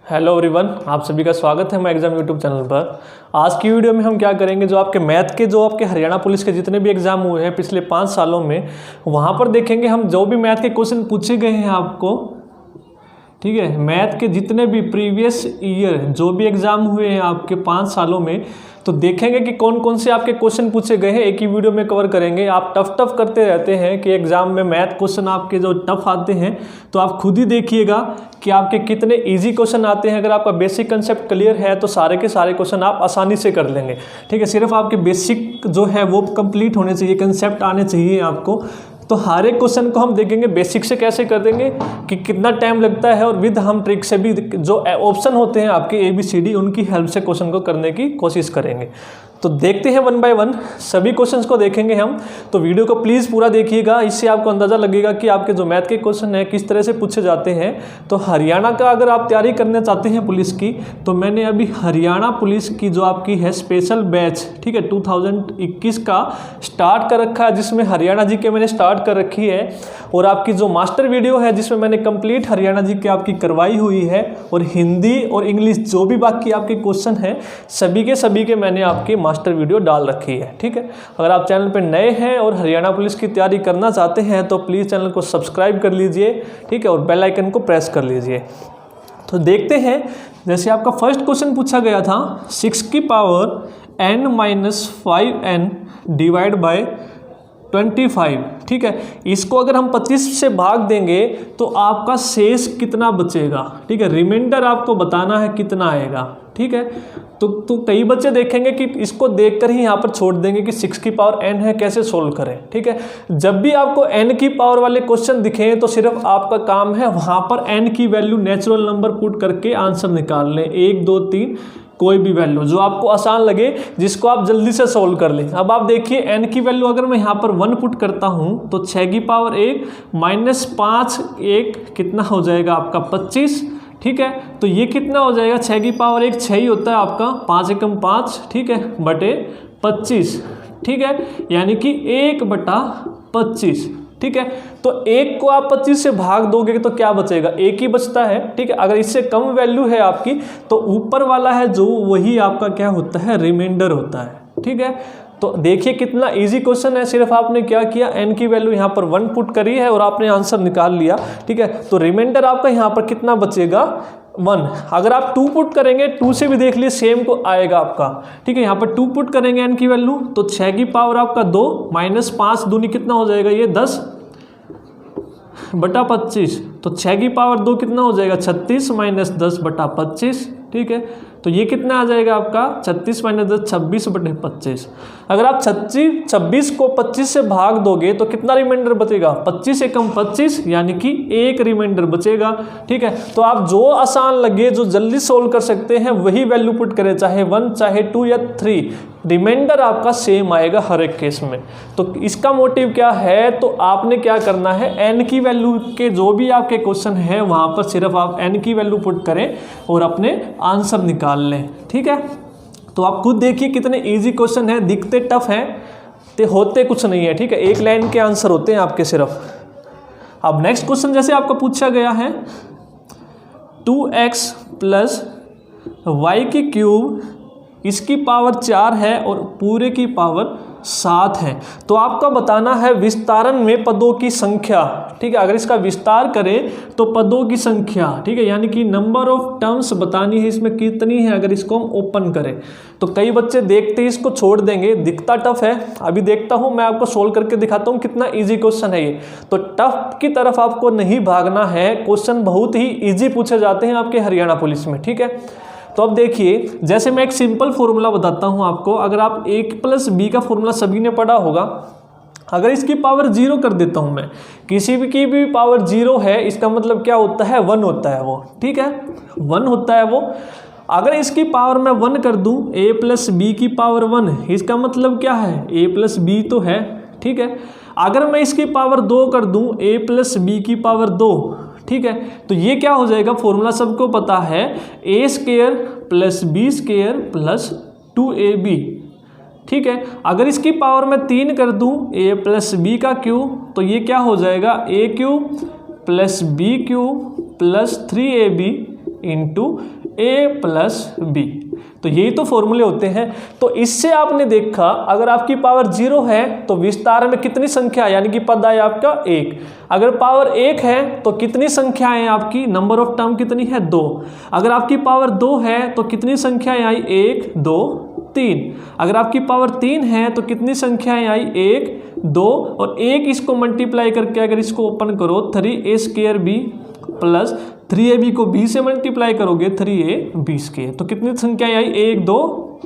Hello everyone, आप सभी का स्वागत है मैं एग्जाम यूट्यूब चैनल पर। आज की वीडियो में हम क्या करेंगे, जो आपके मैथ के जो आपके हरियाणा पुलिस के जितने भी एग्जाम हुए हैं पिछले 5 सालों में, वहाँ पर देखेंगे हम जो भी मैथ के क्वेश्चन पूछे गए हैं आपको, ठीक है। मैथ के जितने भी प्रीवियस ईयर जो भी एग्जाम हुए हैं आपके 5 सालों में, तो देखेंगे कि कौन कौन से आपके क्वेश्चन पूछे गए हैं, एक ही वीडियो में कवर करेंगे। आप टफ करते रहते हैं कि एग्जाम में मैथ क्वेश्चन आपके जो टफ आते हैं, तो आप खुद ही देखिएगा कि आपके कितने इजी क्वेश्चन आते हैं। अगर आपका बेसिक कंसेप्ट क्लियर है तो सारे के सारे क्वेश्चन आप आसानी से कर लेंगे, ठीक है। सिर्फ आपके बेसिक जो है वो कंप्लीट होने चाहिए, कंसेप्ट आने चाहिए आपको। तो हर एक क्वेश्चन को हम देखेंगे बेसिक से कैसे कर देंगे, कि कितना टाइम लगता है, और विद हम ट्रिक से भी जो ऑप्शन होते हैं आपके ABCD, उनकी हेल्प से क्वेश्चन को करने की कोशिश करेंगे। तो देखते हैं 1 बाय 1 सभी क्वेश्चंस को देखेंगे हम। तो वीडियो को प्लीज़ पूरा देखिएगा, इससे आपको अंदाज़ा लगेगा कि आपके जो मैथ के क्वेश्चन हैं किस तरह से पूछे जाते हैं। तो हरियाणा का अगर आप तैयारी करना चाहते हैं पुलिस की, तो मैंने अभी हरियाणा पुलिस की जो आपकी है स्पेशल बैच, ठीक है, 2021 का स्टार्ट कर रखा है, जिसमें हरियाणा जी के मैंने स्टार्ट कर रखी है। और आपकी जो मास्टर वीडियो है जिसमें मैंने कंप्लीट हरियाणा जी की आपकी करवाई हुई है, और हिंदी और इंग्लिश जो भी बाकी आपके क्वेश्चन हैं सभी के मैंने आपकी मास्टर वीडियो डाल रखी है, ठीक है। अगर आप चैनल पर नए हैं और हरियाणा पुलिस की तैयारी करना चाहते हैं तो प्लीज़ चैनल को सब्सक्राइब कर लीजिए, ठीक है, और बेल आइकन को प्रेस कर लीजिए। तो देखते हैं, जैसे आपका फर्स्ट क्वेश्चन पूछा गया था 6 की पावर n-5n डिवाइड बाय 25, ठीक है। इसको अगर हम 25 से भाग देंगे तो आपका शेष कितना बचेगा, ठीक है। रिमाइंडर आपको बताना है कितना आएगा, ठीक है। तो कई बच्चे देखेंगे कि इसको देखकर ही यहाँ पर छोड़ देंगे कि 6 की पावर n है, कैसे सोल्व करें, ठीक है। जब भी आपको n की पावर वाले क्वेश्चन दिखें तो सिर्फ आपका काम है वहाँ पर n की वैल्यू नेचुरल नंबर पुट करके आंसर निकाल लें, 1 2 3 कोई भी वैल्यू जो आपको आसान लगे, जिसको आप जल्दी से सोल्व कर लें। अब आप देखिए n की वैल्यू अगर मैं यहाँ पर 1 पुट करता हूँ तो 6 की पावर 1 माइनस 5 1 कितना हो जाएगा आपका 25, ठीक है। तो ये कितना हो जाएगा, 6 की पावर 1 6 ही होता है आपका, 5 एकम 5, ठीक है, बटे 25, ठीक है, यानी कि 1/25, ठीक है। तो 1 को आप 25 से भाग दोगे तो क्या बचेगा, 1 ही बचता है, ठीक है। अगर इससे कम वैल्यू है आपकी तो ऊपर वाला है जो वही आपका क्या होता है, रिमाइंडर होता है, ठीक है। तो देखिए कितना इजी क्वेश्चन है, सिर्फ आपने क्या किया, n की वैल्यू यहाँ पर 1 पुट करी है और आपने आंसर निकाल लिया, ठीक है। तो रिमाइंडर आपका यहाँ पर कितना बचेगा, 1। अगर आप 2 पुट करेंगे, 2 से भी देख लिए सेम को आएगा आपका, ठीक है। यहाँ पर 2 पुट करेंगे n की वैल्यू तो 6 की पावर आपका 2 माइनस 5 दूनी कितना हो जाएगा, ये 10/25। तो 6 की पावर 2 कितना हो जाएगा, 36 माइनस 10/25, ठीक है। तो ये कितना आ जाएगा आपका 36 माइनस 10 26/25। अगर आप 26 को 25 से भाग दोगे तो कितना रिमाइंडर बचेगा, 25 एकम 25, यानी कि 1 रिमाइंडर बचेगा, ठीक है। तो आप जो आसान लगे, जो जल्दी सोल्व कर सकते हैं वही वैल्यू पुट करें, चाहे 1 चाहे 2 या 3, रिमाइंडर आपका सेम आएगा हर एक केस में। तो इसका मोटिव क्या है, तो आपने क्या करना है, n की वैल्यू के जो भी आपके क्वेश्चन है वहाँ पर सिर्फ आप n की वैल्यू पुट करें और अपने आंसर निकाल लें, ठीक है। तो आप खुद देखिए कितने इजी क्वेश्चन हैं, दिखते टफ हैं तो होते कुछ नहीं है, ठीक है। एक लाइन के आंसर होते हैं आपके सिर्फ। अब नेक्स्ट क्वेश्चन जैसे आपका पूछा गया है 2x + y³ इसकी पावर 4 है और पूरे की पावर 7 है। तो आपका बताना है विस्तारण में पदों की संख्या, ठीक है। अगर इसका विस्तार करें तो पदों की संख्या, ठीक है, यानी कि नंबर ऑफ टर्म्स बतानी है इसमें कितनी है। अगर इसको हम ओपन करें तो कई बच्चे देखते ही इसको छोड़ देंगे, दिखता टफ है। अभी देखता हूं, मैं आपको सोल्व करके दिखाता हूं कितना इजी क्वेश्चन है ये। तो टफ की तरफ आपको नहीं भागना है, क्वेश्चन बहुत ही ईजी पूछे जाते हैं आपके हरियाणा पुलिस में, ठीक है। तो अब देखिए, जैसे मैं एक सिंपल फॉर्मूला बताता हूं आपको। अगर आप a + b का फॉर्मूला सभी ने पढ़ा होगा, अगर इसकी पावर 0 कर देता हूं मैं, किसी भी की भी पावर 0 है, इसका मतलब क्या होता है, 1 होता है वो, ठीक है, 1 होता है वो। अगर इसकी पावर मैं 1 कर दूं, a + b की पावर 1, इसका मतलब क्या है, a + b तो है, ठीक है। अगर मैं इसकी पावर 2 कर दूं, a + b की पावर 2, ठीक है, तो ये क्या हो जाएगा, फॉर्मूला सबको पता है, a² + b² + 2ab, ठीक है। अगर इसकी पावर मैं 3 कर दूं, a + b³ तो ये क्या हो जाएगा, a³ + b³ + 3ab × ए प्लस बी। तो यही तो फॉर्मूले होते हैं। तो इससे आपने देखा अगर आपकी पावर 0 है तो विस्तार में कितनी संख्या यानी कि पद आया आपका 1। अगर पावर 1 है तो कितनी संख्याएं आपकी, नंबर ऑफ टर्म कितनी है 2। अगर आपकी पावर 2 है तो कितनी संख्याएं आई 1 2 3। अगर आपकी पावर 3 है तो कितनी संख्याएं आई 1 2 और 1 इसको मल्टीप्लाई करके अगर इसको ओपन करो 3a² प्लस 3ab को b से मल्टीप्लाई करोगे 3ab²। तो कितनी संख्याएं आई 1 2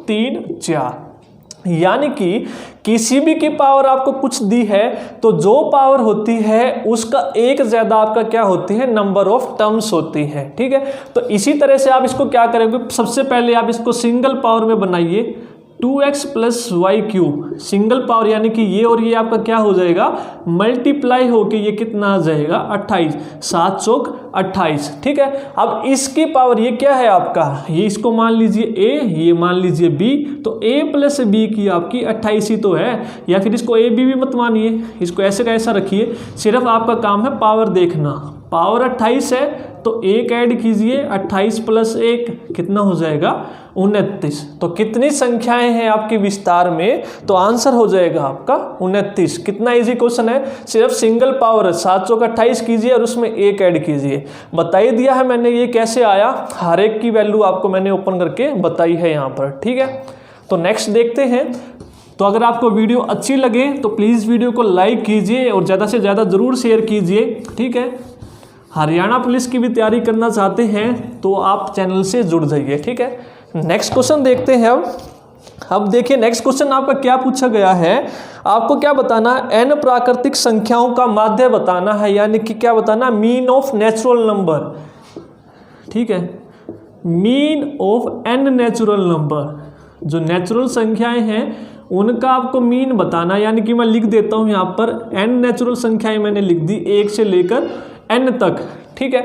3 4। यानी कि किसी भी की पावर आपको कुछ दी है तो जो पावर होती है उसका एक ज़्यादा आपका क्या होती है, नंबर ऑफ टर्म्स होती है। ठीक है, तो इसी तरह से आप इसको क्या करेंगे, सबसे पहले आप इसको सिंगल पावर में बनाइए 2x plus y cube. Single power यानी कि ये और ये आपका क्या हो जाएगा, मल्टीप्लाई होके ये कितना आ जाएगा 28, 7 चौक 28। ठीक है, अब इसकी पावर ये क्या है आपका, ये इसको मान लीजिए a, ये मान लीजिए b। तो a प्लस b की आपकी 28 ही तो है, या फिर इसको a b भी मत मानिए, इसको ऐसे का ऐसा रखिए। सिर्फ आपका काम है पावर देखना। पावर 28 है तो 1 ऐड कीजिए, 28 प्लस 1 कितना हो जाएगा 29। तो कितनी संख्याएं हैं आपके विस्तार में, तो आंसर हो जाएगा आपका 29। कितना इजी क्वेश्चन है, सिर्फ सिंगल पावर 7 चौक 28 कीजिए और उसमें 1 ऐड कीजिए। बताई दिया है मैंने ये कैसे आया, हर एक की वैल्यू आपको मैंने ओपन करके बताई है यहाँ पर। ठीक है, तो नेक्स्ट देखते हैं। तो अगर आपको वीडियो अच्छी लगे तो प्लीज़ वीडियो को लाइक कीजिए और ज़्यादा से ज़्यादा ज़रूर शेयर कीजिए। ठीक है, हरियाणा पुलिस की भी तैयारी करना चाहते हैं तो आप चैनल से जुड़ जाइए। ठीक है, नेक्स्ट क्वेश्चन देखते हैं। अब देखिए नेक्स्ट क्वेश्चन आपका क्या पूछा गया है, आपको क्या बताना है, n प्राकृतिक संख्याओं का माध्य बताना है, यानी कि क्या बताना, मीन ऑफ नेचुरल नंबर। ठीक है, mean of n natural number, जो नेचुरल संख्याएं हैं उनका आपको मीन बताना, यानी कि मैं लिख देता हूं यहाँ पर n नेचुरल संख्याएं मैंने लिख दी 1 से लेकर n तक। ठीक है,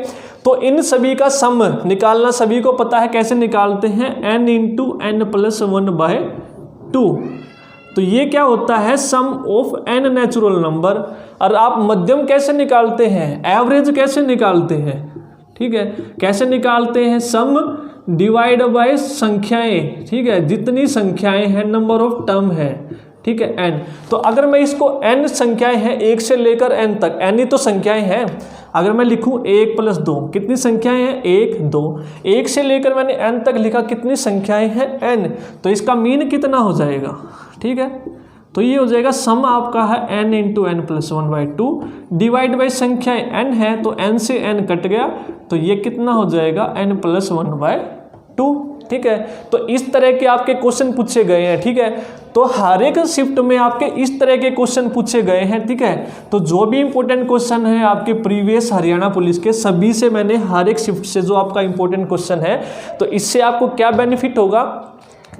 तो इन सभी का सम निकालना सभी को पता है, कैसे निकालते हैं, n इंटू n प्लस 1/2। तो ये क्या होता है, सम ऑफ n नेचुरल नंबर। और आप मध्यम कैसे निकालते हैं, एवरेज कैसे निकालते हैं। ठीक है, कैसे निकालते हैं, सम डिवाइड बाय संख्याएं। ठीक है, जितनी संख्याएं हैं नंबर ऑफ टर्म है। ठीक है, n। तो अगर मैं इसको n संख्याएं हैं 1 से लेकर n तक, n ही तो संख्याएं हैं। अगर मैं लिखूं 1 प्लस 2, कितनी संख्याएं हैं 1 2। 1 से लेकर मैंने n तक लिखा, कितनी संख्याएं हैं n। तो इसका मीन कितना हो जाएगा। ठीक है, तो ये हो जाएगा सम आपका है n into n plus 1/2 divide by संख्याएं n है तो n से n कट गया, तो ये कितना हो जाएगा n प्लस 1/2। ठीक है, तो इस तरह के आपके क्वेश्चन पूछे गए हैं। ठीक है, तो हर एक शिफ्ट में आपके इस तरह के क्वेश्चन पूछे गए हैं। ठीक है, तो जो भी इंपॉर्टेंट क्वेश्चन है आपके प्रीवियस हरियाणा पुलिस के, सभी से मैंने हर एक शिफ्ट से जो आपका इंपॉर्टेंट क्वेश्चन है, तो इससे आपको क्या बेनिफिट होगा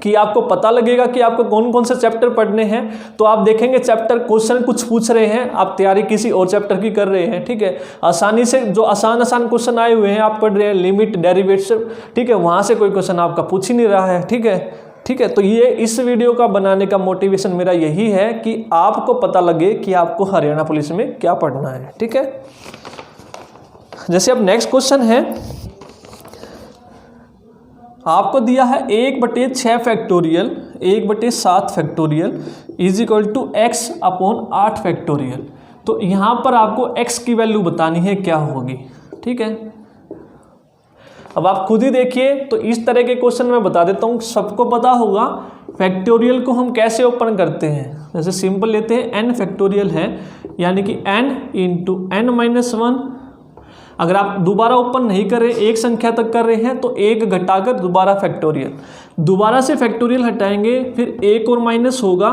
कि आपको पता लगेगा कि आपको कौन कौन से चैप्टर पढ़ने हैं। तो आप देखेंगे चैप्टर क्वेश्चन कुछ पूछ रहे हैं, आप तैयारी किसी और चैप्टर की कर रहे हैं। ठीक है, आसानी से जो आसान क्वेश्चन आए हुए हैं आप पढ़ रहे हैं, लिमिट डेरिवेटिव। ठीक है, वहाँ से कोई क्वेश्चन आपका पूछ ही नहीं रहा है। ठीक है, ठीक है, तो ये इस वीडियो का बनाने का मोटिवेशन मेरा यही है कि आपको पता लगे कि आपको हरियाणा पुलिस में क्या पढ़ना है। ठीक है, जैसे अब नेक्स्ट क्वेश्चन है, आपको दिया है 1/6 factorial 1/7 factorial is equal to x upon 8 factorial. तो यहाँ पर आपको x की वैल्यू बतानी है क्या होगी। ठीक है, अब आप खुद ही देखिए। तो इस तरह के क्वेश्चन मैं बता देता हूँ, सबको पता होगा फैक्टोरियल को हम कैसे ओपन करते हैं। जैसे सिंपल लेते हैं n फैक्टोरियल है, यानी कि n इंटू n-1। अगर आप दोबारा ओपन नहीं कर रहे, एक संख्या तक कर रहे हैं, तो एक घटाकर दोबारा फैक्टोरियल, दोबारा से फैक्टोरियल हटाएंगे, फिर एक और माइनस होगा,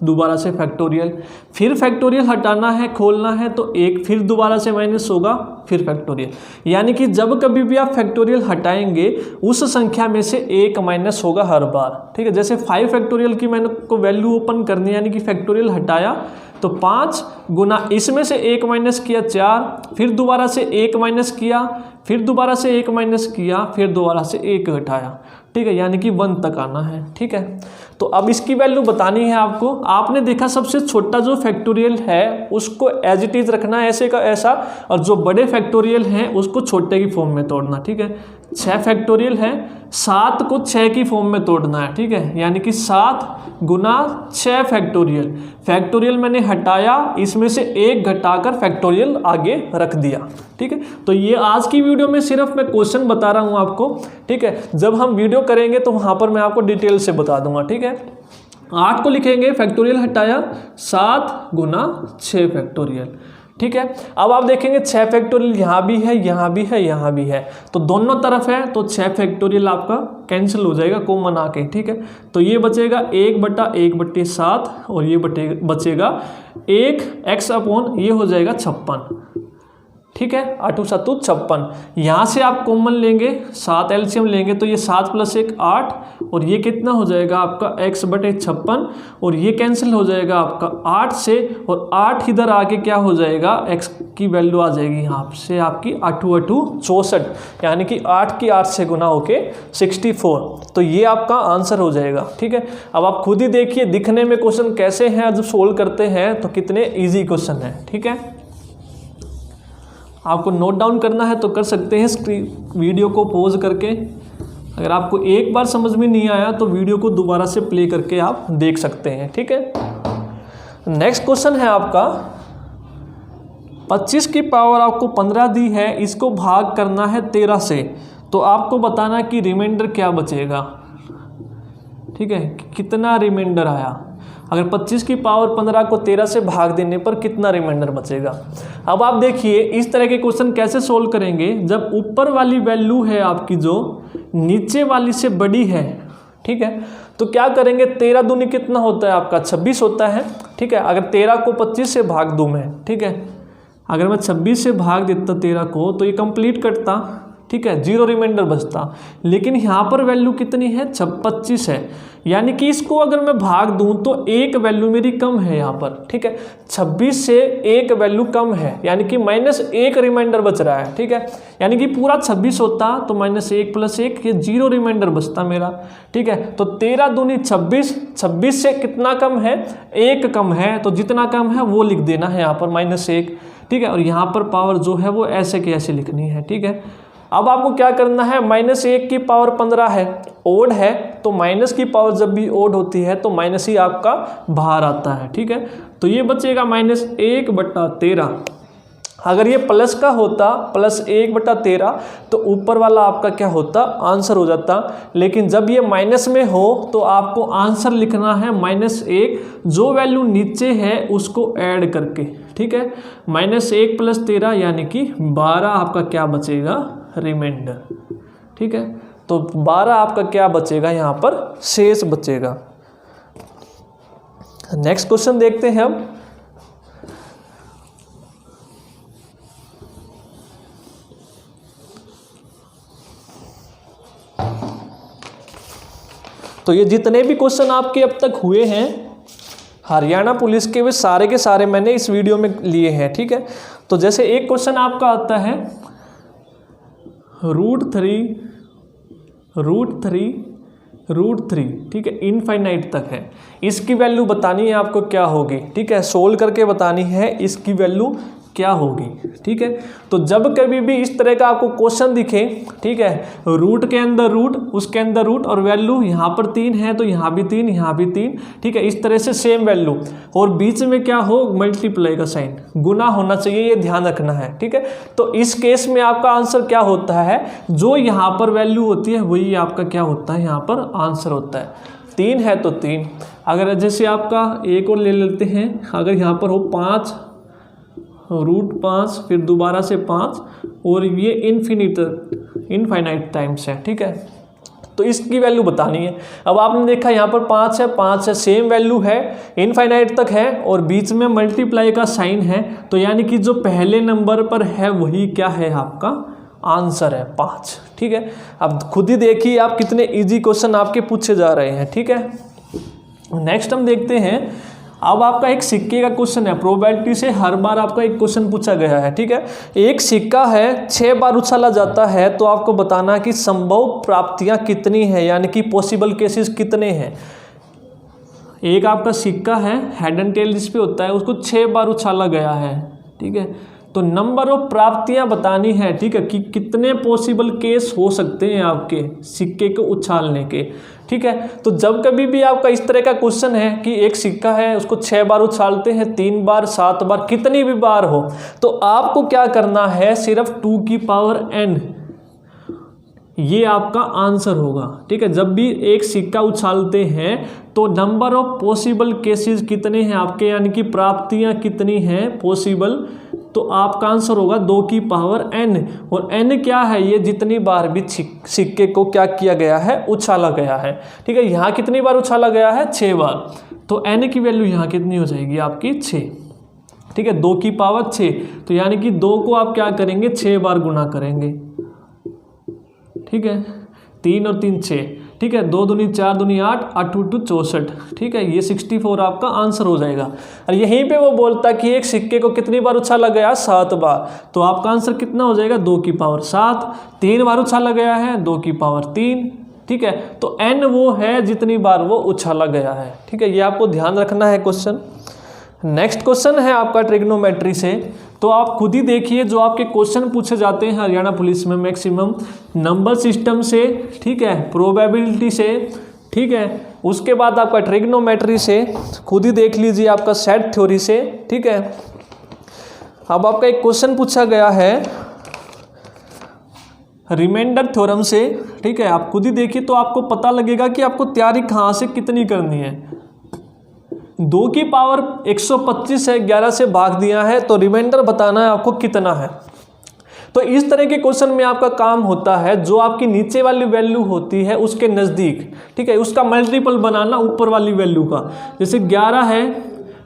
दोबारा से फैक्टोरियल, फिर फैक्टोरियल हटाना है, खोलना है, तो एक फिर दोबारा से माइनस होगा, फिर फैक्टोरियल। यानी कि जब कभी भी आप फैक्टोरियल हटाएंगे उस संख्या में से एक माइनस होगा हर बार। ठीक है, जैसे 5 फैक्टोरियल की मैंने को वैल्यू ओपन करनी है, यानी कि फैक्टोरियल हटाया तो 5 गुना इसमें से एक माइनस किया 4, फिर दोबारा से एक माइनस किया, फिर दोबारा से 1 माइनस किया, फिर दोबारा से 1 घटाया, ठीक है, यानी कि 1 तक आना है, ठीक है। तो अब इसकी वैल्यू बतानी है आपको। आपने देखा सबसे छोटा जो फैक्टोरियल है उसको एज इट इज रखना है ऐसे का ऐसा, और जो बड़े फैक्टोरियल हैं उसको छोटे की फॉर्म में तोड़ना, ठीक है। 6 फैक्टोरियल है, 7 को 6 की फॉर्म में तोड़ना है, ठीक है, यानी कि 7 गुना 6 फैक्टोरियल। फैक्टोरियल मैंने हटाया, इसमें से 1 घटाकर फैक्टोरियल आगे रख दिया, ठीक है। तो ये आज की वीडियो में सिर्फ मैं क्वेश्चन बता रहा हूँ आपको, ठीक है। जब हम वीडियो करेंगे तो वहाँ पर मैं आपको डिटेल से बता दूंगा, ठीक है। 8 को लिखेंगे, फैक्टोरियल हटाया, 7 गुना 6 फैक्टोरियल, ठीक है। अब आप देखेंगे 6 फैक्टोरियल यहाँ भी है, यहाँ भी है, यहाँ भी है, तो दोनों तरफ है, तो 6 फैक्टोरियल आपका कैंसिल हो जाएगा कॉमन आके, ठीक है। तो ये बचेगा 1/1/7 और ये बचेगा 1x/, ये हो जाएगा 56, ठीक है। 8 7 56। यहाँ से आप कॉमन लेंगे, 7 एलसीएम लेंगे, तो ये 7 + 1 8, और ये कितना हो जाएगा आपका x/56, और ये कैंसिल हो जाएगा आपका 8 से, और 8 इधर आके क्या हो जाएगा, x की वैल्यू आ जाएगी यहाँ से आपकी 8 8 64, यानी कि 8 की 8 से गुना होके 64। तो ये आपका आंसर हो जाएगा, ठीक है। अब आप खुद ही देखिए दिखने में क्वेश्चन कैसे हैं, जब सोल्व करते हैं तो कितने ईजी क्वेश्चन है, ठीक है। आपको नोट डाउन करना है तो कर सकते हैं वीडियो को पॉज करके। अगर आपको एक बार समझ में नहीं आया तो वीडियो को दोबारा से प्ले करके आप देख सकते हैं, ठीक है। नेक्स्ट क्वेश्चन है आपका 25 की पावर आपको 15 दी है, इसको भाग करना है 13 से, तो आपको बताना कि रिमाइंडर क्या बचेगा, ठीक है, कितना रिमाइंडर आया। अगर 25 की पावर 15 को 13 से भाग देने पर कितना रिमाइंडर बचेगा। अब आप देखिए इस तरह के क्वेश्चन कैसे सोल्व करेंगे, जब ऊपर वाली वैल्यू है आपकी जो नीचे वाली से बड़ी है, ठीक है, तो क्या करेंगे, 13 दूनी कितना होता है आपका 26 होता है, ठीक है। अगर 13 को 25 से भाग दूँ मैं, ठीक है, अगर मैं 26 से भाग देता 13 को तो ये कंप्लीट कटता, ठीक है, 0 रिमाइंडर बचता। लेकिन यहाँ पर वैल्यू कितनी है 25 है, यानी कि इसको अगर मैं भाग दूं तो एक वैल्यू मेरी कम है यहाँ पर, ठीक है। 26 से एक वैल्यू कम है, यानी कि -1 रिमाइंडर बच रहा है, ठीक है। यानी कि पूरा 26 होता तो -1 + 1 ये 0 रिमाइंडर बचता मेरा, ठीक है। तो 13 दूनी 26, 26 से कितना कम है, 1 कम है, तो जितना कम है वो लिख देना है यहाँ पर -1, ठीक है। और यहाँ पर पावर जो है वो ऐसे की ऐसे लिखनी है, ठीक है। अब आपको क्या करना है, -1 की पावर 15 है, ओड है, तो माइनस की पावर जब भी ओड होती है तो माइनस ही आपका बाहर आता है, ठीक है। तो ये बचेगा -1/13। अगर ये प्लस का होता +1/13 तो ऊपर वाला आपका क्या होता, आंसर हो जाता। लेकिन जब ये माइनस में हो तो आपको आंसर लिखना है -1, जो वैल्यू नीचे है उसको ऐड करके, ठीक है। -1 + 13 यानी कि 12 आपका क्या बचेगा, रिमाइंडर, ठीक है। तो 12 आपका क्या बचेगा, यहाँ पर शेष बचेगा। नेक्स्ट क्वेश्चन देखते हैं हम। तो ये जितने भी क्वेश्चन आपके अब तक हुए हैं हरियाणा पुलिस के, वे सारे के सारे मैंने इस वीडियो में लिए हैं, ठीक है। तो जैसे एक क्वेश्चन आपका आता है √3, ठीक है, इनफाइनाइट तक है, इसकी वैल्यू बतानी है आपको क्या होगी, ठीक है। सोल्व करके बतानी है इसकी वैल्यू क्या होगी, ठीक है। तो जब कभी भी इस तरह का आपको क्वेश्चन दिखे, ठीक है, रूट के अंदर रूट, उसके अंदर रूट, और वैल्यू यहाँ पर 3 है तो यहाँ भी 3, यहाँ भी 3, ठीक है, इस तरह से सेम वैल्यू, और बीच में क्या हो, मल्टीप्लाई का साइन, गुना होना चाहिए, ये ध्यान रखना है, ठीक है। तो इस केस में आपका आंसर क्या होता है, जो यहाँ पर वैल्यू होती है वही आपका क्या होता है, यहाँ पर आंसर होता है। 3 है तो 3, अगर जैसे आपका एक और ले लेते हैं, अगर यहाँ पर हो 5 √5, फिर दोबारा से 5, और ये इनफाइनाइट टाइम्स है, ठीक है। तो इसकी वैल्यू बतानी है। अब आपने देखा यहाँ पर 5 है, सेम वैल्यू है, इनफाइनाइट तक है, और बीच में मल्टीप्लाई का साइन है, तो यानी कि जो पहले नंबर पर है वही क्या है, आपका आंसर है 5, ठीक है। अब खुद ही देखिए आप कितने इजी क्वेश्चन आपके पूछे जा रहे हैं, ठीक है। नेक्स्ट हम देखते हैं अब आपका एक सिक्के का क्वेश्चन है, प्रोबेबिलिटी से हर बार आपका एक क्वेश्चन पूछा गया है, ठीक है। एक सिक्का है 6 बार उछाला जाता है, तो आपको बताना है कि संभव प्राप्तियां कितनी है, यानी कि पॉसिबल केसेस कितने हैं। एक आपका सिक्का है, हेड एंड टेल जिस पे होता है, उसको 6 बार उछाला गया है, ठीक है। तो नंबर ऑफ प्राप्तियां बतानी है, ठीक है, कि कितने पॉसिबल केस हो सकते हैं आपके सिक्के को उछालने के, ठीक है। तो जब कभी भी आपका इस तरह का क्वेश्चन है कि एक सिक्का है उसको 6 बार उछालते हैं, 3 बार, 7 बार, कितनी भी बार हो, तो आपको क्या करना है, सिर्फ 2 की पावर n, ये आपका आंसर होगा, ठीक है। जब भी एक सिक्का उछालते हैं तो नंबर ऑफ पॉसिबल केसेस कितने हैं आपके, यानी कि प्राप्तियां कितनी हैं पॉसिबल, तो आपका आंसर होगा 2 की पावर n। और n क्या है, ये जितनी बार भी सिक्के को क्या किया गया है, उछाला गया है, ठीक है। यहाँ कितनी बार उछाला गया है, 6 बार, तो n की वैल्यू यहाँ कितनी हो जाएगी आपकी 6, ठीक है, 2 की पावर 6। तो यानी कि 2 को आप क्या करेंगे, 6 बार गुना करेंगे, ठीक है, 3 और 3 6, ठीक है, 2 दूनी 4 दूनी 8, 8 2 64, ठीक है, ये 64 आपका आंसर हो जाएगा। और यहीं पे वो बोलता कि एक सिक्के को कितनी बार उछाला गया, 7 बार, तो आपका आंसर कितना हो जाएगा, 2 की पावर 7। 3 बार उछाला गया है, 2 की पावर 3, ठीक है। तो n वो है जितनी बार वो उछाला गया है, ठीक है, ये आपको ध्यान रखना है क्वेश्चन। नेक्स्ट क्वेश्चन है आपका ट्रिग्नोमेट्री से, तो आप खुद ही देखिए जो आपके क्वेश्चन पूछे जाते हैं हरियाणा पुलिस में मैक्सिमम नंबर सिस्टम से, ठीक है, प्रोबेबिलिटी से, ठीक है, उसके बाद आपका ट्रिग्नोमेट्री से, खुद ही देख लीजिए आपका सेट थ्योरी से, ठीक है। अब आपका एक क्वेश्चन पूछा गया है रिमाइंडर थ्योरम से, ठीक है, आप खुद ही देखिए तो आपको पता लगेगा कि आपको तैयारी कहाँ से कितनी करनी है। 2 की पावर 125 है, 11 से भाग दिया है, तो रिमाइंडर बताना है आपको कितना है। तो इस तरह के क्वेश्चन में आपका काम होता है जो आपकी नीचे वाली वैल्यू होती है उसके नज़दीक, ठीक है, उसका मल्टीपल बनाना ऊपर वाली वैल्यू का। जैसे 11 है,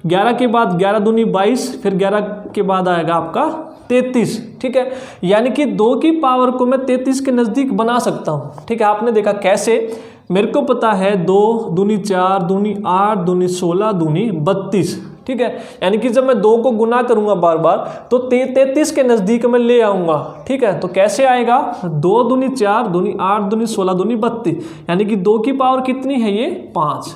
11 के बाद 11 दूनी 22, फिर 11 के बाद आएगा आपका 33, ठीक है, यानी कि 2 की पावर को मैं 33 के नज़दीक बना सकता हूँ, ठीक है। आपने देखा कैसे, मेरे को पता है 2 दूनी 4 दूनी 8 दूनी 16 दूनी 32, ठीक है, यानी कि जब मैं 2 को गुना करूंगा बार बार तो 33 के नज़दीक मैं ले आऊंगा, ठीक है। तो कैसे आएगा, 2 दूनी 4 दूनी 8 दूनी 16 दूनी 32, यानी कि 2 की पावर कितनी है, ये 5।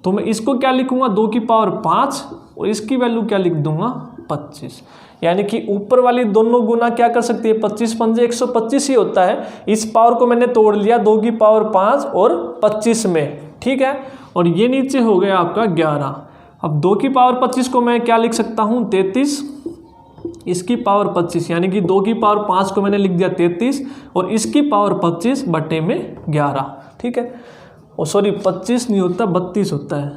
तो मैं इसको क्या लिखूंगा, 2 की पावर 5, और इसकी वैल्यू क्या लिख दूंगा, 25, यानी कि ऊपर वाली दोनों गुना क्या कर सकती है, 25 पंजे 125 ही होता है। इस पावर को मैंने तोड़ लिया 2 की पावर 5 और 25 में, ठीक है, और ये नीचे हो गया आपका 11। अब 2 की पावर 25 को मैं क्या लिख सकता हूँ, 33, इसकी पावर 25, यानी कि 2 की पावर 5 को मैंने लिख दिया 33, और इसकी पावर 25 बटे में 11, ठीक है, और सॉरी 25 नहीं होता 32 होता है,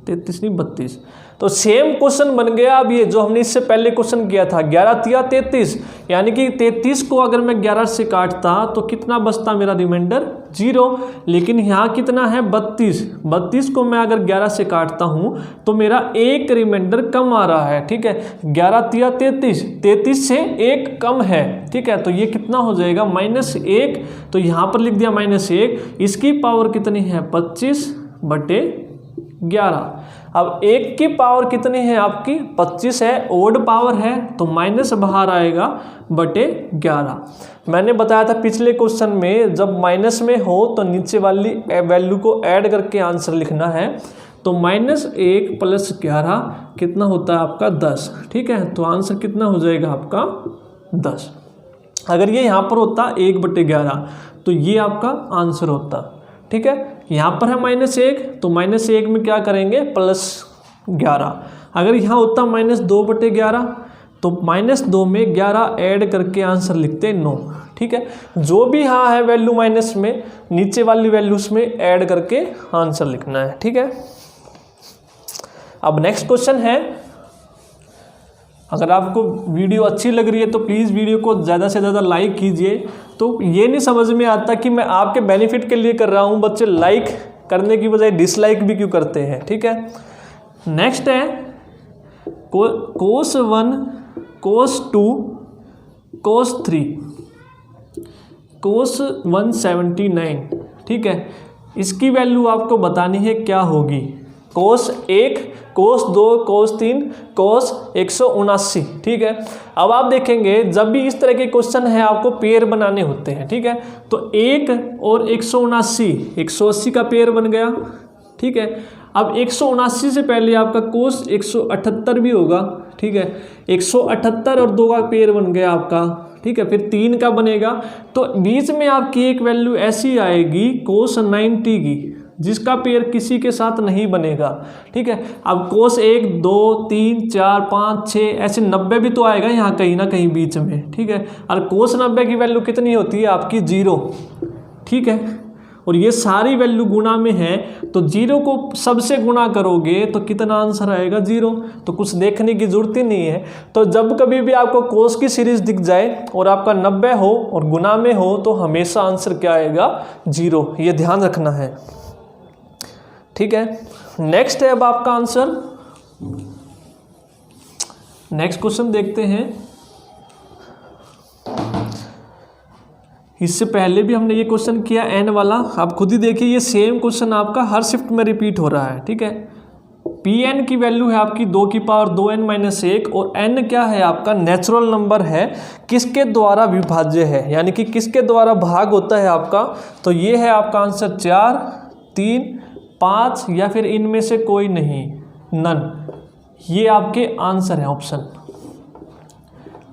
33 नहीं 32। तो सेम क्वेश्चन बन गया अब ये जो हमने इससे पहले क्वेश्चन किया था, 11 तिया 33, यानी कि 33 को अगर मैं 11 से काटता तो कितना बचता मेरा रिमाइंडर, 0। लेकिन यहाँ कितना है, 32, 32 को मैं अगर 11 से काटता हूँ तो मेरा एक रिमाइंडर कम आ रहा है, ठीक है। 11 तिया 33, 33 से 1 कम है, ठीक है, तो ये कितना हो जाएगा, -1। तो यहाँ पर लिख दिया -1, इसकी पावर कितनी है, 25 बटे 11। अब 1 की पावर कितनी है आपकी, 25 है, ओड पावर है, तो माइनस बाहर आएगा बटे 11। मैंने बताया था पिछले क्वेश्चन में जब माइनस में हो तो नीचे वाली वैल्यू को ऐड करके आंसर लिखना है। तो -1 + 11 कितना होता है आपका 10, ठीक है, तो आंसर कितना हो जाएगा आपका 10। अगर ये यहाँ पर होता 1/11 तो ये आपका आंसर होता, ठीक है। यहाँ पर है -1, तो -1 में क्या करेंगे, +11। अगर यहाँ होता -2/11 तो -2 में 11 ऐड करके आंसर लिखते 9, ठीक है। जो भी यहाँ है वैल्यू माइनस में, नीचे वाली वैल्यूज में ऐड करके आंसर लिखना है, ठीक है। अब नेक्स्ट क्वेश्चन है, अगर आपको वीडियो अच्छी लग रही है तो प्लीज़ वीडियो को ज़्यादा से ज़्यादा लाइक कीजिए। तो ये नहीं समझ में आता कि मैं आपके बेनिफिट के लिए कर रहा हूँ, बच्चे लाइक करने की बजाय डिसलाइक भी क्यों करते हैं, ठीक है। नेक्स्ट है cos 1 cos 2 cos 3 cos 179, ठीक है, इसकी वैल्यू आपको बतानी है क्या होगी, कोस 1, कोस 2, कोस 3, कोस 179। ठीक है, अब आप देखेंगे जब भी इस तरह के क्वेश्चन है आपको पेयर बनाने होते हैं। ठीक है, तो 1 और 179, 180 का पेयर बन गया। ठीक है, अब 179 से पहले आपका कोस 178 भी होगा। ठीक है, 178 और 2 का पेयर बन गया आपका। ठीक है, फिर 3 का बनेगा, तो बीच में आपकी एक वैल्यू ऐसी आएगी कोस 90 की, जिसका पेयर किसी के साथ नहीं बनेगा। ठीक है, अब कोस 1, 2, 3, 4, 5, 6 ऐसे 90 भी तो आएगा यहाँ कहीं ना कहीं बीच में। ठीक है, और कोस 90 की वैल्यू कितनी होती है आपकी 0। ठीक है, और ये सारी वैल्यू गुणा में है, तो 0 को सबसे गुणा करोगे तो कितना आंसर आएगा 0। तो कुछ देखने की जरूरत ही नहीं है। तो जब कभी भी आपको कोस की सीरीज दिख जाए और आपका 90 हो और गुणा में हो तो हमेशा आंसर क्या आएगा 0, ये ध्यान रखना है। ठीक है, नेक्स्ट है अब आपका आंसर। नेक्स्ट क्वेश्चन देखते हैं। इससे पहले भी हमने ये क्वेश्चन किया n वाला, आप खुद ही देखिए ये सेम क्वेश्चन आपका हर शिफ्ट में रिपीट हो रहा है। ठीक है, Pn की वैल्यू है आपकी 2 की पावर 2n-1 और n क्या है आपका नेचुरल नंबर है, किसके द्वारा विभाज्य है, यानी कि किसके द्वारा भाग होता है आपका। तो ये है आपका आंसर 4, 3, 5 या फिर इनमें से कोई नहीं, नन। ये आपके आंसर है ऑप्शन।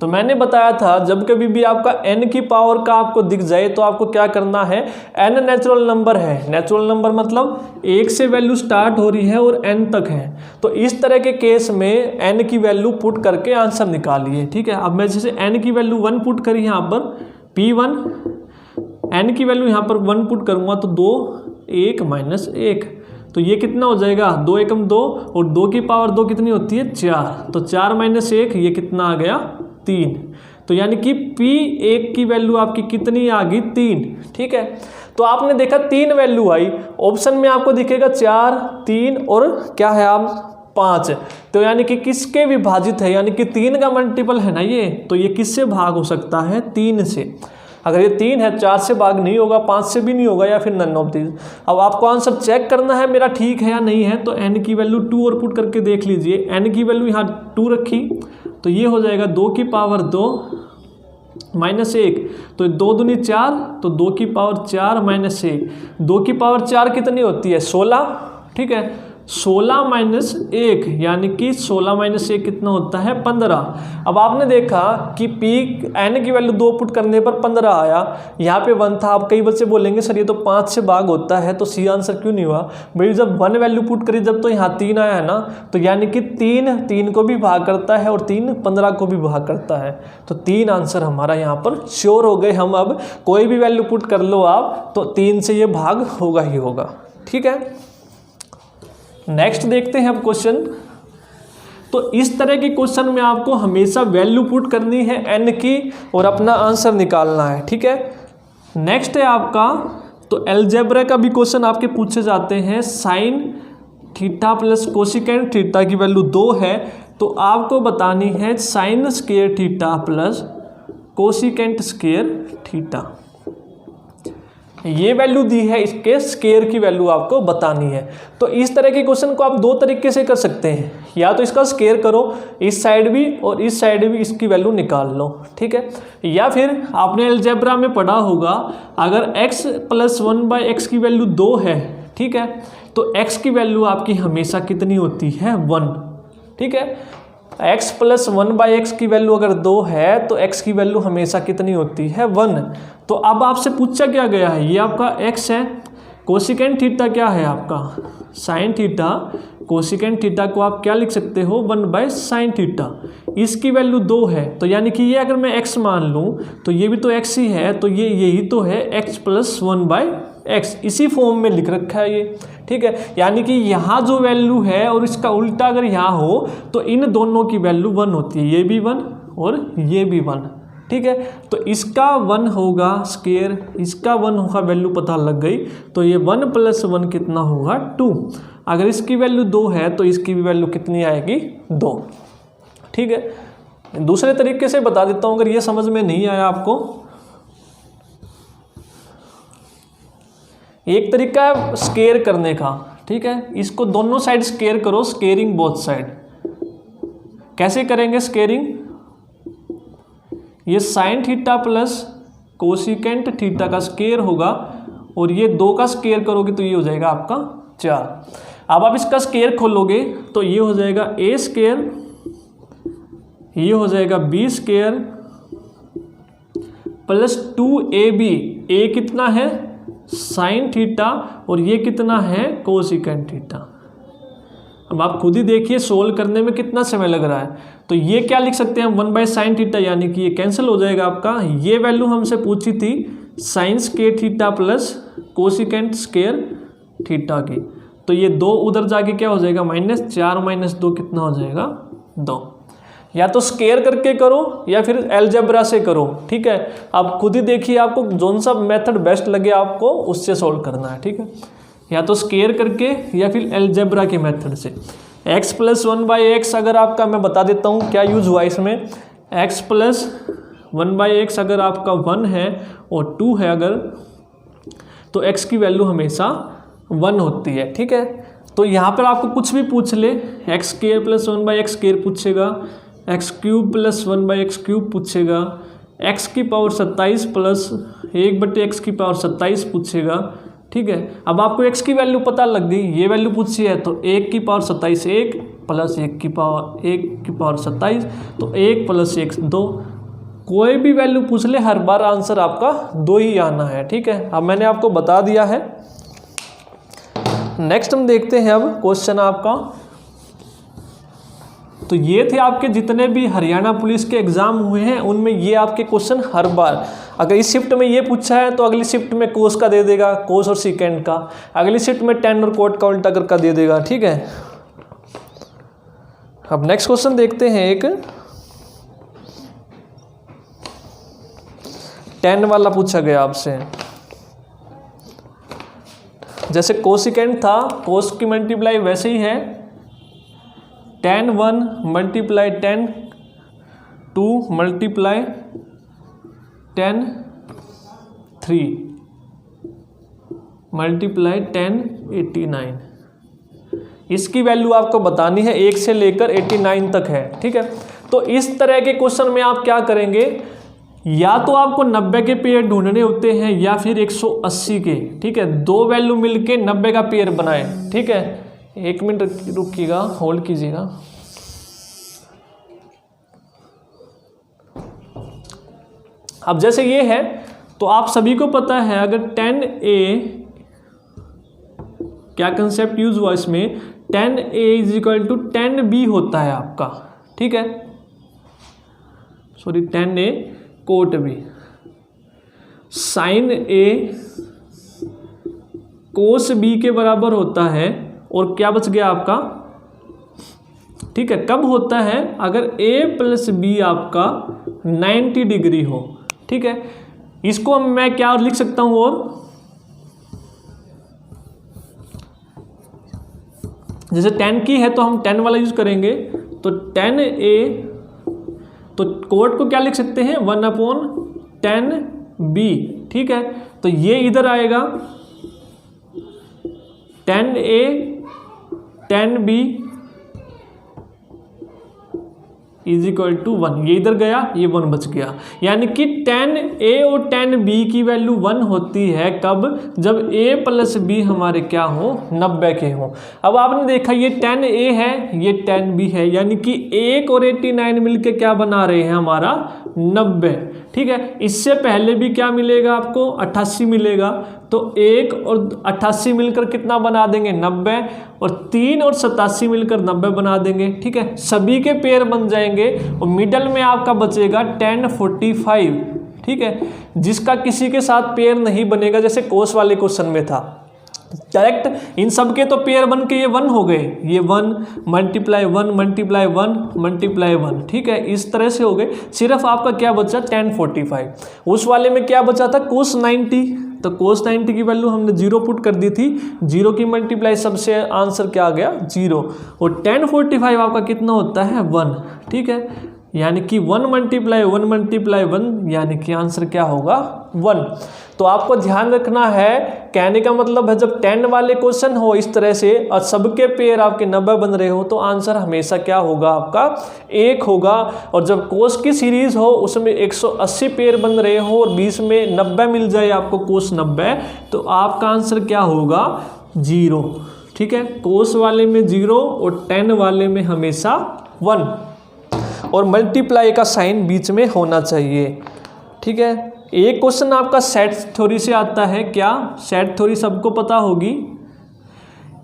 तो मैंने बताया था जब कभी भी आपका n की पावर का आपको दिख जाए तो आपको क्या करना है, n नेचुरल नंबर है, नेचुरल नंबर मतलब 1 से वैल्यू स्टार्ट हो रही है और n तक है, तो इस तरह के केस में n की वैल्यू पुट करके आंसर निकालिए। ठीक है, अब मैं जैसे n की वैल्यू 1 पुट करी यहाँ पर P1, n की वैल्यू यहाँ पर 1 पुट करूँगा तो 2, 1 -1, तो ये कितना हो जाएगा 2 एकम 2 और 2 की पावर 2 कितनी होती है 4, तो 4 -1 ये कितना आ गया 3। तो यानी कि P1 की वैल्यू आपकी कितनी आ गई 3। ठीक है, तो आपने देखा 3 वैल्यू आई, ऑप्शन में आपको दिखेगा 4, 3 और क्या है आप 5, तो यानी कि किसके विभाजित है, यानी कि 3 का मल्टीपल है ना ये, तो ये किससे भाग हो सकता है 3 से। अगर ये 3 है 4 से भाग नहीं होगा, 5 से भी नहीं होगा या फिर नन ऑफ दीज। अब आपको आंसर चेक करना है मेरा ठीक है या नहीं है, तो n की वैल्यू 2 और पुट करके देख लीजिए। n की वैल्यू यहाँ 2 रखी तो ये हो जाएगा 2 की पावर 2 -1, तो 2 दूनी 4, तो 2 की पावर 4 -1, 2 की पावर 4 कितनी होती है 16। ठीक है, 16 -1 यानी कि 16 -1 कितना होता है 15। अब आपने देखा कि n की वैल्यू 2 पुट करने पर 15 आया, यहाँ पे 1 था। अब कई बच्चे बोलेंगे सर ये तो 5 से भाग होता है, तो सी आंसर क्यों नहीं हुआ भाई, जब 1 वैल्यू पुट करी जब तो यहाँ 3 आया है ना, तो यानी कि 3 को भी भाग करता है और 3 15 को भी भाग करता है, तो 3 आंसर हमारा यहाँ पर श्योर हो गए हम। अब कोई भी वैल्यू पुट कर लो आप तो 3 से ये भाग होगा ही होगा। ठीक है, नेक्स्ट देखते हैं अब क्वेश्चन। तो इस तरह के क्वेश्चन में आपको हमेशा वैल्यू पुट करनी है n की और अपना आंसर निकालना है। ठीक है, नेक्स्ट है आपका, तो अलजेब्रा का भी क्वेश्चन आपके पूछे जाते हैं। Sine theta plus cosecant theta की वैल्यू 2 है, तो आपको बतानी है sine square theta plus cosecant square theta. ये वैल्यू दी है, इसके स्क्वायर की वैल्यू आपको बतानी है। तो इस तरह के क्वेश्चन को आप 2 तरीके से कर सकते हैं, या तो इसका स्क्वायर करो इस साइड भी और इस साइड भी इसकी वैल्यू निकाल लो। ठीक है, या फिर आपने अलजेब्रा में पढ़ा होगा अगर x + 1/x की वैल्यू 2 है, ठीक है, तो x की वैल्यू आपकी हमेशा कितनी होती है 1। ठीक है, x + 1/x की वैल्यू अगर 2 है तो x की वैल्यू हमेशा कितनी होती है 1। तो अब आपसे पूछा क्या गया है, ये आपका x है, कोसिकेंट थीटा क्या है आपका साइन थीटा, कोसिकेंट थीटा को आप क्या लिख सकते हो 1/sin थीटा, इसकी वैल्यू 2 है, तो यानी कि ये अगर मैं x मान लूँ तो ये भी तो x ही है, तो ये यही तो है x + 1/x, इसी फॉर्म में लिख रखा है ये। ठीक है, यानी कि यहाँ जो वैल्यू है और इसका उल्टा अगर यहाँ हो तो इन दोनों की वैल्यू 1 होती है, ये भी 1 और ये भी 1। ठीक है, तो इसका 1 होगा स्क्वायर, इसका 1 होगा, वैल्यू पता लग गई, तो ये 1 + 1 कितना होगा 2। अगर इसकी वैल्यू 2 है तो इसकी भी वैल्यू कितनी आएगी 2। ठीक है, दूसरे तरीके से बता देता हूँ अगर ये समझ में नहीं आया आपको। एक तरीका है स्क्वायर करने का, ठीक है, इसको दोनों साइड स्केयर करो, स्केयरिंग बोथ साइड। कैसे करेंगे स्केयरिंग? ये sine theta plus cosecant theta का स्केयर होगा और ये 2 का स्केयर करोगे तो ये हो जाएगा आपका 4। अब आप इसका स्केयर खोलोगे तो ये हो जाएगा a स्केयर, ये हो जाएगा b square plus 2ab। a कितना है? साइन थीटा और ये कितना है? Cosecant theta. अब आप खुद ही देखिए सोल्व करने में कितना समय लग रहा है। तो ये क्या लिख सकते हैं हम? 1/sin थीटा, यानी कि ये कैंसिल हो जाएगा आपका। ये वैल्यू हमसे पूछी थी sine square theta plus cosecant square theta की। तो ये 2 उधर जाके क्या हो जाएगा? -4 - 2 कितना हो जाएगा? 2। या तो स्केयर करके करो या फिर अलजेब्रा से करो, ठीक है। आप खुद ही देखिए आपको जोन सा मेथड बेस्ट लगे आपको उससे सोल्व करना है, ठीक है। या तो स्केयर करके या फिर अलजेब्रा के मेथड से। x + 1/x अगर आपका, मैं बता देता हूँ क्या यूज़ हुआ इसमें। x + 1/x अगर आपका 1 है और 2 है अगर, तो x की वैल्यू हमेशा 1 होती है, ठीक है। तो यहाँ पर आपको कुछ भी पूछ ले, x² + 1/x² पूछेगा, x³ + 1/x³ पूछेगा, x⁻27 प्लस 1/x⁻27 पूछेगा, ठीक है। अब आपको x की वैल्यू पता लग गई, ये वैल्यू पूछी है तो 1⁻27 1 प्लस 1⁻27 तो 1 + 1 2। कोई भी वैल्यू पूछ ले हर बार आंसर आपका 2 ही आना है, ठीक है। अब मैंने आपको बता दिया है। नेक्स्ट हम देखते हैं अब क्वेश्चन आपका। तो ये थे आपके जितने भी हरियाणा पुलिस के एग्जाम हुए हैं उनमें ये आपके क्वेश्चन हर बार, अगर इस शिफ्ट में ये पूछा है तो अगली शिफ्ट में कोस का दे देगा, कोस और सीकेंड का, अगली शिफ्ट में टेन और कोट का उल्टा कर का दे देगा, ठीक है। अब नेक्स्ट क्वेश्चन देखते हैं। एक 10 वाला पूछा गया आपसे। जैसे कोसिकेंड था, कोस की मल्टीप्लाई वैसे ही है, tan 1 × tan 2 × tan 3 × tan 89। इसकी वैल्यू आपको बतानी है, 1 से लेकर 89 तक है, ठीक है। तो इस तरह के क्वेश्चन में आप क्या करेंगे, या तो आपको 90 के पेयर ढूंढने होते हैं या फिर 180 के, ठीक है। 2 वैल्यू मिलके 90 का पेयर बनाए, ठीक है। 1 मिनट रुकिएगा, होल्ड कीजिएगा। अब जैसे ये है तो आप सभी को पता है अगर 10a, क्या कंसेप्ट यूज हुआ इसमें, 10a = 10b होता है आपका, ठीक है। Sorry 10a cot b, sine a cos b के बराबर होता है। और क्या बच गया आपका, ठीक है। कब होता है, अगर a + b आपका 90 डिग्री हो, ठीक है। इसको मैं क्या लिख सकता हूं, और जैसे 10 की है तो हम 10 वाला यूज करेंगे, तो 10a, तो कोट को क्या लिख सकते हैं, 1/10b, ठीक है। तो ये इधर आएगा 10a 10b = 1, ये इधर गया, ये 1 बच गया। यानी कि 10a और 10b की वैल्यू 1 होती है कब, जब a + b हमारे क्या हो, 90 के हो। अब आपने देखा ये 10a है, ये 10b है, यानी कि 1 और 89 मिलके क्या बना रहे हैं, हमारा 90, ठीक है। इससे पहले भी क्या मिलेगा आपको, 88 मिलेगा। तो 1 और 88 मिलकर कितना बना देंगे, 90, और 3 और 87 मिलकर 90 बना देंगे, ठीक है। सभी के पेयर बन जाएंगे और मिडल में आपका बचेगा 1045, ठीक है, जिसका किसी के साथ पेयर नहीं बनेगा, जैसे कोस वाले क्वेश्चन में था। डायरेक्ट इन सब के तो पेयर बन के ये 1 हो गए, ये 1 × 1 × 1 × 1, ठीक है। इस तरह से हो गए। सिर्फ आपका क्या बचा, 1045। उस वाले में क्या बचा था, कोस 90, तो कोस 90 की वैल्यू हमने 0 पुट कर दी थी, 0 की मल्टीप्लाई सबसे आंसर क्या आ गया, 0। और 1045 आपका कितना होता है, 1, ठीक है। यानी कि 1 मल्टीप्लाई 1 मल्टीप्लाई 1 यानी कि आंसर क्या होगा 1। तो आपको ध्यान रखना है, कहने का मतलब है जब 10 वाले क्वेश्चन हो इस तरह से और सबके पेयर आपके 90 बन रहे हो तो आंसर हमेशा क्या होगा आपका 1 होगा। और जब कोस की सीरीज हो उसमें 180 पेयर बन रहे हो और 20 में 90 मिल जाए आपको कोस 90, तो आपका आंसर क्या होगा 0। ठीक है, कोस वाले में 0 और 10 वाले में हमेशा 1 और मल्टीप्लाई का साइन बीच में होना चाहिए। ठीक है, एक क्वेश्चन आपका सेट थ्योरी से आता है। क्या सेट थ्योरी सबको पता होगी।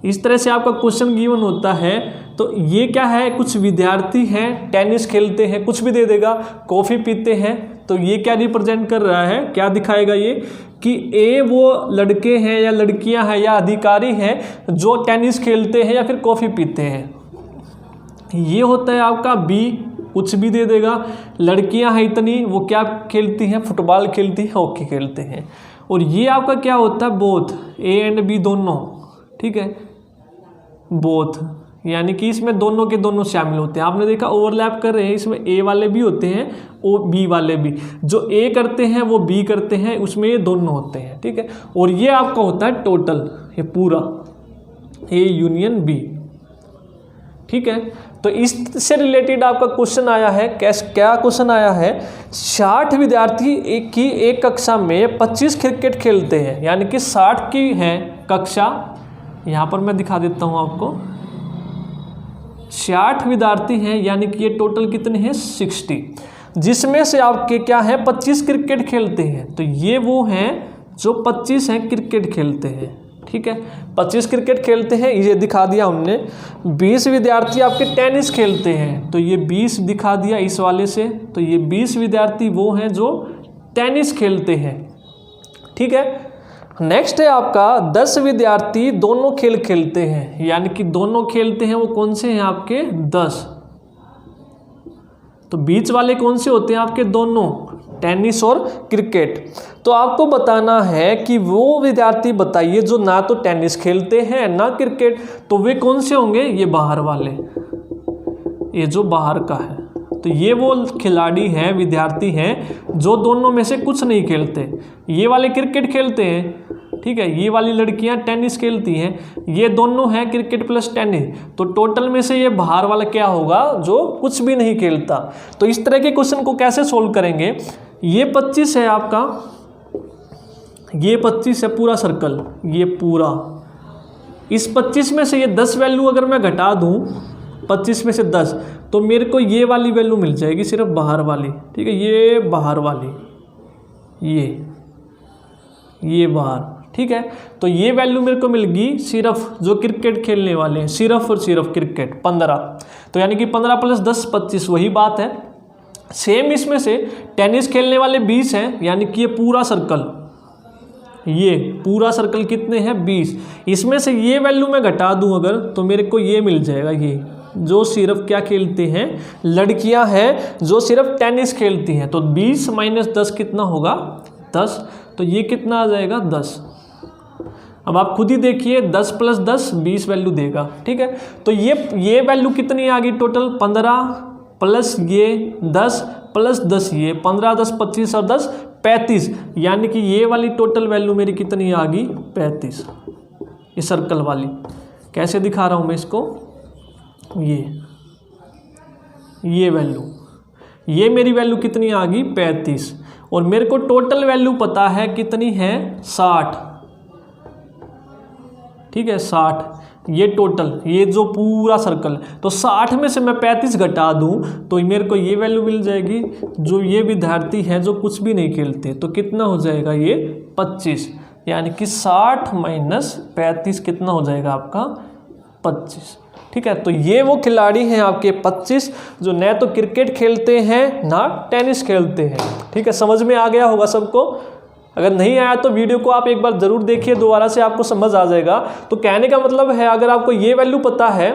इस तरह से आपका क्वेश्चन गिवन होता है। तो ये क्या है, कुछ विद्यार्थी हैं टेनिस खेलते हैं, कुछ भी दे देगा, कॉफ़ी पीते हैं। तो ये क्या रिप्रेजेंट कर रहा है, क्या दिखाएगा ये कि ए वो लड़के हैं या लड़कियां हैं या अधिकारी हैं जो टेनिस खेलते हैं या फिर कॉफ़ी पीते हैं। ये होता है आपका बी, कुछ भी दे देगा, लड़कियां हैं इतनी, वो क्या खेलती हैं, फुटबॉल खेलती हैं, हॉकी खेलते हैं। और ये आपका क्या होता है बोथ, ए एंड बी दोनों। ठीक है, बोथ यानी कि इसमें दोनों के दोनों शामिल होते हैं। आपने देखा ओवरलैप कर रहे हैं, इसमें ए वाले भी होते हैं और बी वाले भी। जो ए करते हैं वो बी करते हैं, उसमें ये दोनों होते हैं। ठीक है, और ये आपका होता है टोटल, ये पूरा ए यूनियन बी। ठीक है, तो इससे रिलेटेड आपका क्वेश्चन आया है। क्या क्वेश्चन आया है, 60 विद्यार्थी एक कक्षा में 25 क्रिकेट खेलते हैं, यानी कि 60 की है कक्षा। यहाँ पर मैं दिखा देता हूँ आपको, 60 विद्यार्थी हैं यानी कि ये टोटल कितने हैं 60, जिसमें से आपके क्या है 25 क्रिकेट खेलते हैं। तो ये वो हैं जो 25 हैं क्रिकेट खेलते हैं। ठीक है, 25 क्रिकेट खेलते हैं, ये दिखा दिया हमने। 20 विद्यार्थी आपके टेनिस खेलते हैं, तो ये 20 दिखा दिया इस वाले से। तो ये 20 विद्यार्थी वो हैं जो टेनिस खेलते हैं। ठीक है, नेक्स्ट है आपका 10 विद्यार्थी दोनों खेल खेलते हैं, यानी कि दोनों खेलते हैं, वो कौन से हैं आपके 10। तो बीच वाले कौन से होते हैं आपके दोनों, टेनिस और क्रिकेट। तो आपको बताना है कि वो विद्यार्थी बताइए जो ना तो टेनिस खेलते हैं ना क्रिकेट, तो वे कौन से होंगे, ये बाहर वाले, ये जो बाहर का है। तो ये वो खिलाड़ी हैं, विद्यार्थी हैं जो दोनों में से कुछ नहीं खेलते। ये वाले क्रिकेट खेलते हैं, ठीक है, ये वाली लड़कियां टेनिस खेलती हैं, ये दोनों हैं क्रिकेट प्लस टेनिस। तो टोटल में से ये बाहर वाला क्या होगा, जो कुछ भी नहीं खेलता। तो इस तरह के क्वेश्चन को कैसे सोल्व करेंगे, ये 25 है आपका, ये 25 है पूरा सर्कल, ये पूरा। इस 25 में से ये 10 वैल्यू अगर मैं घटा दूं, 25 में से 10, तो मेरे को ये वाली वैल्यू मिल जाएगी, सिर्फ बाहर वाली। ठीक है, ये बाहर वाली, ये बाहर। ठीक है, तो ये वैल्यू मेरे को मिल गई सिर्फ जो क्रिकेट खेलने वाले हैं, सिर्फ और सिर्फ क्रिकेट 15। तो यानी कि 15 प्लस 10 25, वही बात है। सेम इसमें से टेनिस खेलने वाले 20 हैं, यानी कि ये पूरा सर्कल, ये पूरा सर्कल कितने हैं 20। इसमें से ये वैल्यू मैं घटा दूं अगर, तो मेरे को ये मिल जाएगा, ये जो सिर्फ क्या खेलते हैं, लड़कियां हैं जो सिर्फ टेनिस खेलती हैं। तो 20 माइनस 10 कितना होगा 10। तो ये कितना आ जाएगा 10। अब आप खुद ही देखिए, 10 प्लस 10 20 वैल्यू देगा। ठीक है, तो ये वैल्यू कितनी आ गई टोटल, 15 प्लस ये 10 प्लस 10, ये 15 10 25 और 10 35, यानी कि ये वाली टोटल वैल्यू मेरी कितनी आ गई 35। ये सर्कल वाली कैसे दिखा रहा हूँ मैं इसको, ये वैल्यू, ये मेरी वैल्यू कितनी आ गई 35, और मेरे को टोटल वैल्यू पता है कितनी है 60। ठीक है, 60 ये टोटल, ये जो पूरा सर्कल। तो 60 में से मैं 35 घटा दूं तो मेरे को ये वैल्यू मिल जाएगी, जो ये विद्यार्थी हैं जो कुछ भी नहीं खेलते। तो कितना हो जाएगा ये 25, यानी कि 60 माइनस 35 कितना हो जाएगा आपका 25। ठीक है, तो ये वो खिलाड़ी हैं आपके 25 जो न तो क्रिकेट खेलते हैं ना टेनिस खेलते हैं। ठीक है, समझ में आ गया होगा सबको। अगर नहीं आया तो वीडियो को आप एक बार ज़रूर देखिए, दोबारा से आपको समझ आ जाएगा। तो कहने का मतलब है, अगर आपको ये वैल्यू पता है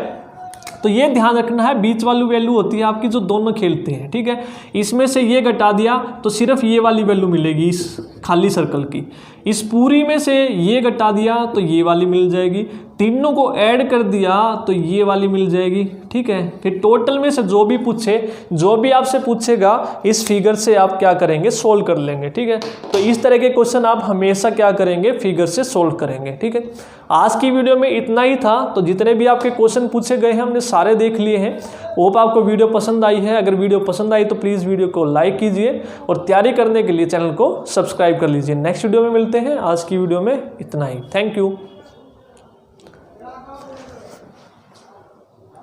तो ये ध्यान रखना है, बीच वाली वैल्यू होती है आपकी जो दोनों खेलते हैं। ठीक है, इसमें से ये घटा दिया तो सिर्फ ये वाली वैल्यू मिलेगी इस खाली सर्कल की। इस पूरी में से ये घटा दिया तो ये वाली मिल जाएगी। तीनों को ऐड कर दिया तो ये वाली मिल जाएगी। ठीक है, फिर टोटल में से जो भी आपसे पूछेगा इस फिगर से आप क्या करेंगे, सोल्व कर लेंगे। ठीक है, तो इस तरह के क्वेश्चन आप हमेशा क्या करेंगे, फिगर से सोल्व करेंगे। ठीक है, आज की वीडियो में इतना ही था। तो जितने भी आपके क्वेश्चन पूछे गए हैं हमने सारे देख लिए हैं। होप आपको वीडियो पसंद आई है। अगर वीडियो पसंद आई तो प्लीज़ वीडियो को लाइक कीजिए और तैयारी करने के लिए चैनल को सब्सक्राइब कर लीजिए। नेक्स्ट वीडियो में मिलते हैं। आज की वीडियो में इतना ही। Thank you.